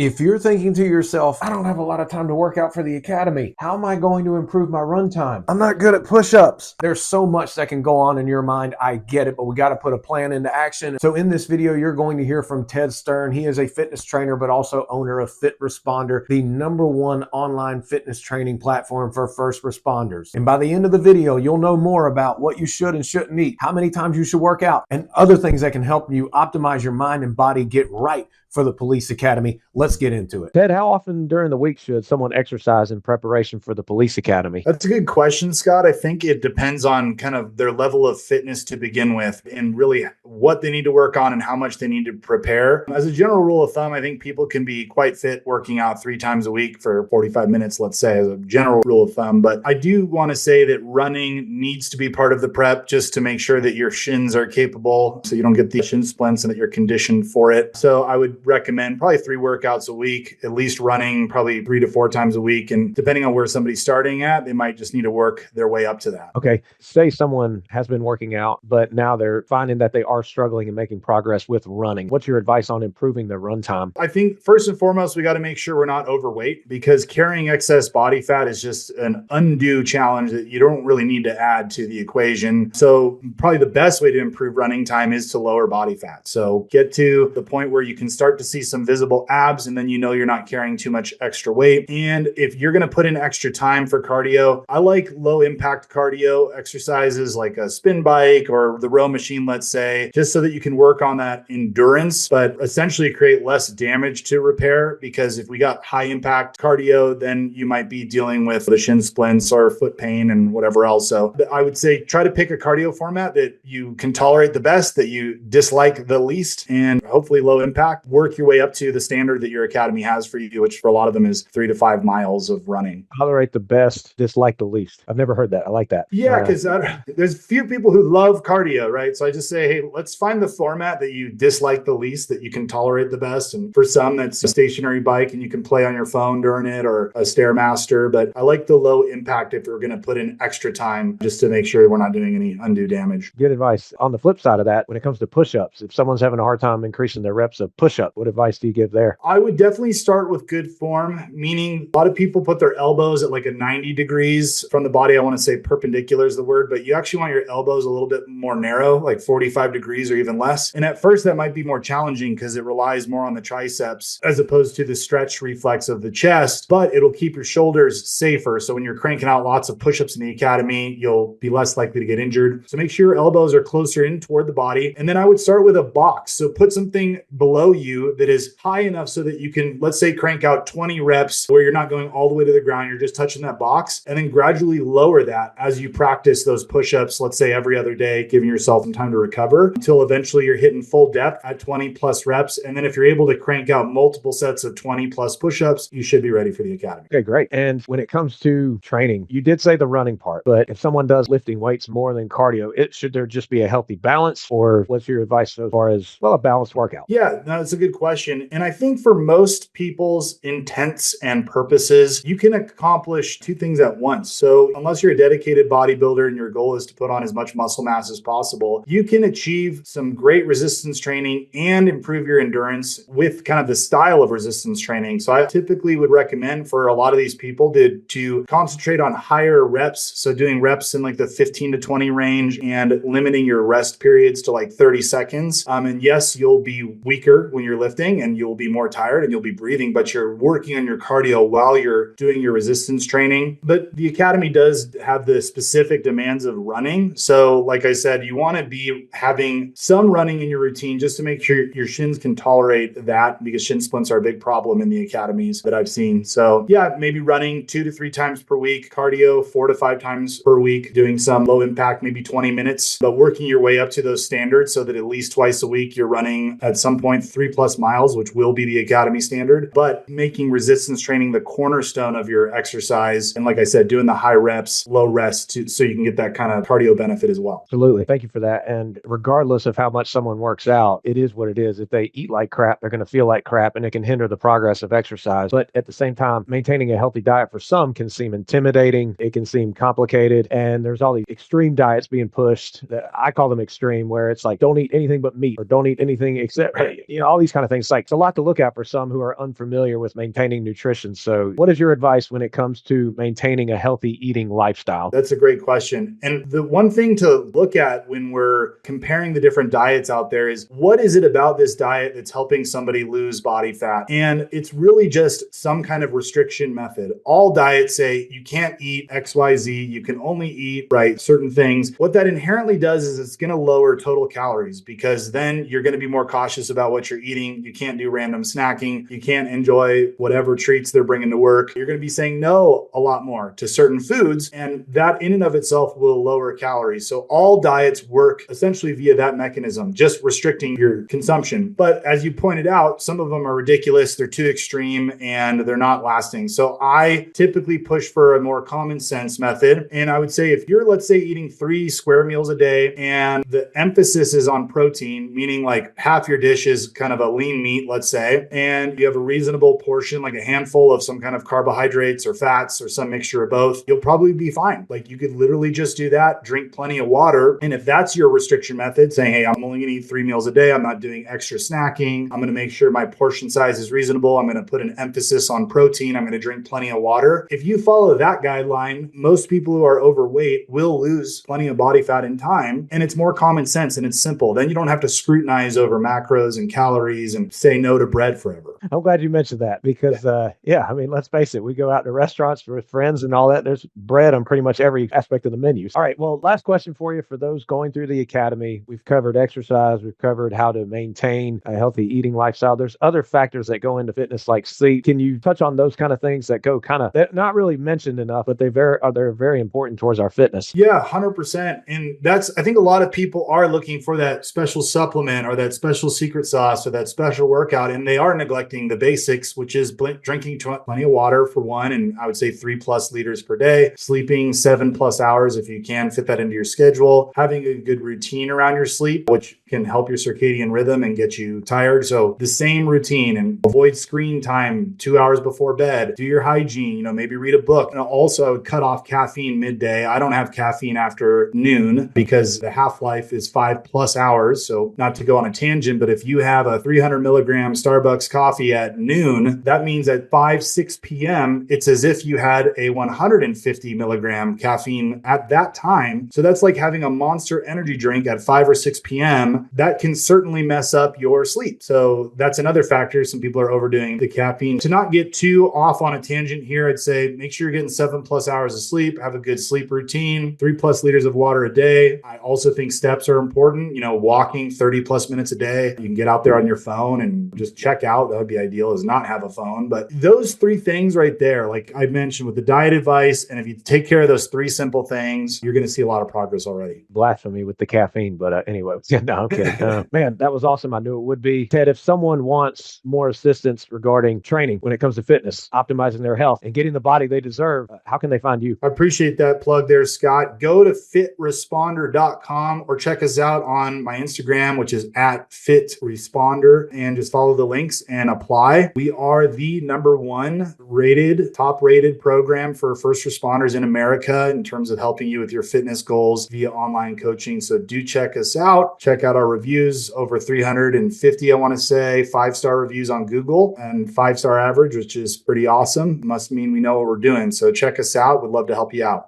If you're thinking to yourself, I don't have a lot of time to work out for the academy. How am I going to improve my run time? I'm not good at push-ups. There's so much that can go on in your mind. I get it, but we got to put a plan into action. So in this video, you're going to hear from Ted Stern. He is a fitness trainer, but also owner of FitResponder, the #1 online fitness training platform for first responders. And by the end of the video, you'll know more about what you should and shouldn't eat, how many times you should work out, and other things that can help you optimize your mind and body get right for the police academy. Let's get into it. Ted, how often during the week should someone exercise in preparation for the police academy? That's a good question, Scott. I think it depends on kind of their level of fitness to begin with and really what they need to work on and how much they need to prepare. As a general rule of thumb, I think people can be quite fit working out 3 times a week for 45 minutes, let's say, as a general rule of thumb. But I do want to say that running needs to be part of the prep just to make sure that your shins are capable so you don't get the shin splints and that you're conditioned for it. So I would recommend probably 3 workouts a week, at least running probably 3 to 4 times a week. And depending on where somebody's starting at, they might just need to work their way up to that. Okay. Say someone has been working out, but now they're finding that they are struggling and making progress with running. What's your advice on improving their run time? I think first and foremost, we got to make sure we're not overweight because carrying excess body fat is just an undue challenge that you don't really need to add to the equation. So probably the best way to improve running time is to lower body fat. So get to the point where you can start to see some visible abs and then you know you're not carrying too much extra weight. And if you're going to put in extra time for cardio, I like low impact cardio exercises like a spin bike or the row machine, let's say, just so that you can work on that endurance, but essentially create less damage to repair. Because if we got high impact cardio, then you might be dealing with the shin splints or foot pain and whatever else. So I would say try to pick a cardio format that you can tolerate the best, that you dislike the least, and hopefully low impact. Work your way up to the standard that your academy has for you, which for a lot of them is 3 to 5 miles of running. Tolerate the best, dislike the least. I've never heard that. I like that. Yeah, because there's few people who love cardio, right? So I just say, hey, let's find the format that you dislike the least, that you can tolerate the best. And for some, that's a stationary bike and you can play on your phone during it, or a Stairmaster. But I like the low impact if we're going to put in extra time just to make sure we're not doing any undue damage. Good advice. On the flip side of that, when it comes to push-ups, if someone's having a hard time increasing their reps of push-up, what advice do you give there? I would definitely start with good form, meaning a lot of people put their elbows at like a 90 degrees from the body. I want to say perpendicular is the word, but you actually want your elbows a little bit more narrow, like 45 degrees or even less. And at first that might be more challenging because it relies more on the triceps as opposed to the stretch reflex of the chest, but it'll keep your shoulders safer. So when you're cranking out lots of push-ups in the academy, you'll be less likely to get injured. So make sure your elbows are closer in toward the body. And then I would start with a box. So put something below you that is high enough so that you can, let's say, crank out 20 reps where you're not going all the way to the ground. You're just touching that box, and then gradually lower that as you practice those push-ups, let's say every other day, giving yourself some time to recover until eventually you're hitting full depth at 20 plus reps. And then if you're able to crank out multiple sets of 20 plus push-ups, you should be ready for the academy. Okay, great. And when it comes to training, you did say the running part, but if someone does lifting weights more than cardio, should there just be a healthy balance, or what's your advice as far as, well, a balanced workout? Yeah, no, that's a good question. And I think for most people's intents and purposes, you can accomplish 2 things at once. So unless you're a dedicated bodybuilder and your goal is to put on as much muscle mass as possible, you can achieve some great resistance training and improve your endurance with kind of the style of resistance training. So I typically would recommend for a lot of these people to concentrate on higher reps. So doing reps in like the 15 to 20 range and limiting your rest periods to like 30 seconds. And yes, you'll be weaker when you're lifting and you'll be more tired and you'll be breathing, but you're working on your cardio while you're doing your resistance training. But the academy does have the specific demands of running. So like I said, you want to be having some running in your routine just to make sure your shins can tolerate that, because shin splints are a big problem in the academies that I've seen. So yeah, maybe running 2 to 3 times per week, cardio 4 to 5 times per week, doing some low impact, maybe 20 minutes, but working your way up to those standards so that at least twice a week you're running at some point 3+ miles, which will be the academy standard, but making resistance training the cornerstone of your exercise. And like I said, doing the high reps, low rest so you can get that kind of cardio benefit as well. Absolutely. Thank you for that. And regardless of how much someone works out, it is what it is. If they eat like crap, they're going to feel like crap, and it can hinder the progress of exercise. But at the same time, maintaining a healthy diet for some can seem intimidating. It can seem complicated. And there's all these extreme diets being pushed that I call them extreme, where it's like, don't eat anything but meat, or don't eat anything except, all these these kind of things. Like, it's a lot to look at for some who are unfamiliar with maintaining nutrition. So what is your advice when it comes to maintaining a healthy eating lifestyle? That's a great question. And the one thing to look at when we're comparing the different diets out there is, what is it about this diet that's helping somebody lose body fat? And it's really just some kind of restriction method. All diets say you can't eat XYZ, you can only eat certain things. What that inherently does is it's going to lower total calories, because then you're going to be more cautious about what you're eating. You can't do random snacking. You can't enjoy whatever treats they're bringing to work. You're going to be saying no a lot more to certain foods, and that in and of itself will lower calories. So all diets work essentially via that mechanism, just restricting your consumption. But as you pointed out, some of them are ridiculous. They're too extreme and they're not lasting. So I typically push for a more common sense method. And I would say, if you're, let's say, eating 3 square meals a day and the emphasis is on protein, meaning like half your dish is kind of a lean meat, let's say, and you have a reasonable portion, like a handful of some kind of carbohydrates or fats or some mixture of both, you'll probably be fine. Like, you could literally just do that, drink plenty of water. And if that's your restriction method, saying, hey, I'm only going to eat 3 meals a day, I'm not doing extra snacking, I'm going to make sure my portion size is reasonable, I'm going to put an emphasis on protein, I'm going to drink plenty of water. If you follow that guideline, most people who are overweight will lose plenty of body fat in time. And it's more common sense and it's simple. Then you don't have to scrutinize over macros and calories and say no to bread forever. I'm glad you mentioned that because, I mean, let's face it, we go out to restaurants with friends and all that. There's bread on pretty much every aspect of the menus. All right. Well, last question for you. For those going through the academy, we've covered exercise. We've covered how to maintain a healthy eating lifestyle. There's other factors that go into fitness, like sleep. Can you touch on those kind of things that go they're not really mentioned enough, but they're very important towards our fitness? Yeah, 100%. And I think a lot of people are looking for that special supplement or that special secret sauce or that special workout, and they are neglecting the basics, which is drinking plenty of water for one, and I would say 3+ liters per day, sleeping 7+ hours if you can fit that into your schedule, having a good routine around your sleep, which can help your circadian rhythm and get you tired. So the same routine, and avoid screen time 2 hours before bed, do your hygiene, maybe read a book. And also I would cut off caffeine midday. I don't have caffeine after noon because the half-life is 5+ hours. So not to go on a tangent, but if you have a 300 milligram Starbucks coffee at noon, that means at 6 p.m., it's as if you had a 150 milligram caffeine at that time. So that's like having a Monster energy drink at 5 or 6 p.m. That can certainly mess up your sleep. So that's another factor. Some people are overdoing the caffeine. To not get too off on a tangent here, I'd say make sure you're getting 7+ hours of sleep, have a good sleep routine, 3+ liters of water a day. I also think steps are important. Walking 30+ minutes a day. You can get out there on your phone and just check out. That would be ideal, is not have a phone. But those 3 things right there, like I mentioned with the diet advice, and if you take care of those 3 simple things, you're going to see a lot of progress already. Blasphemy with the caffeine, but anyway, no, I'm kidding. Man, that was awesome. I knew it would be. Ted, if someone wants more assistance regarding training when it comes to fitness, optimizing their health, and getting the body they deserve, how can they find you? I appreciate that plug there, Scott. Go to FitResponder.com or check us out on my Instagram, which is at FitResponder, and just follow the links and apply. We are the #1 top rated program for first responders in America in terms of helping you with your fitness goals via online coaching. So do check us out. Check out our reviews, over 350, I want to say, 5-star reviews on Google, and 5-star average, which is pretty awesome. Must mean we know what we're doing. So check us out. We'd love to help you out.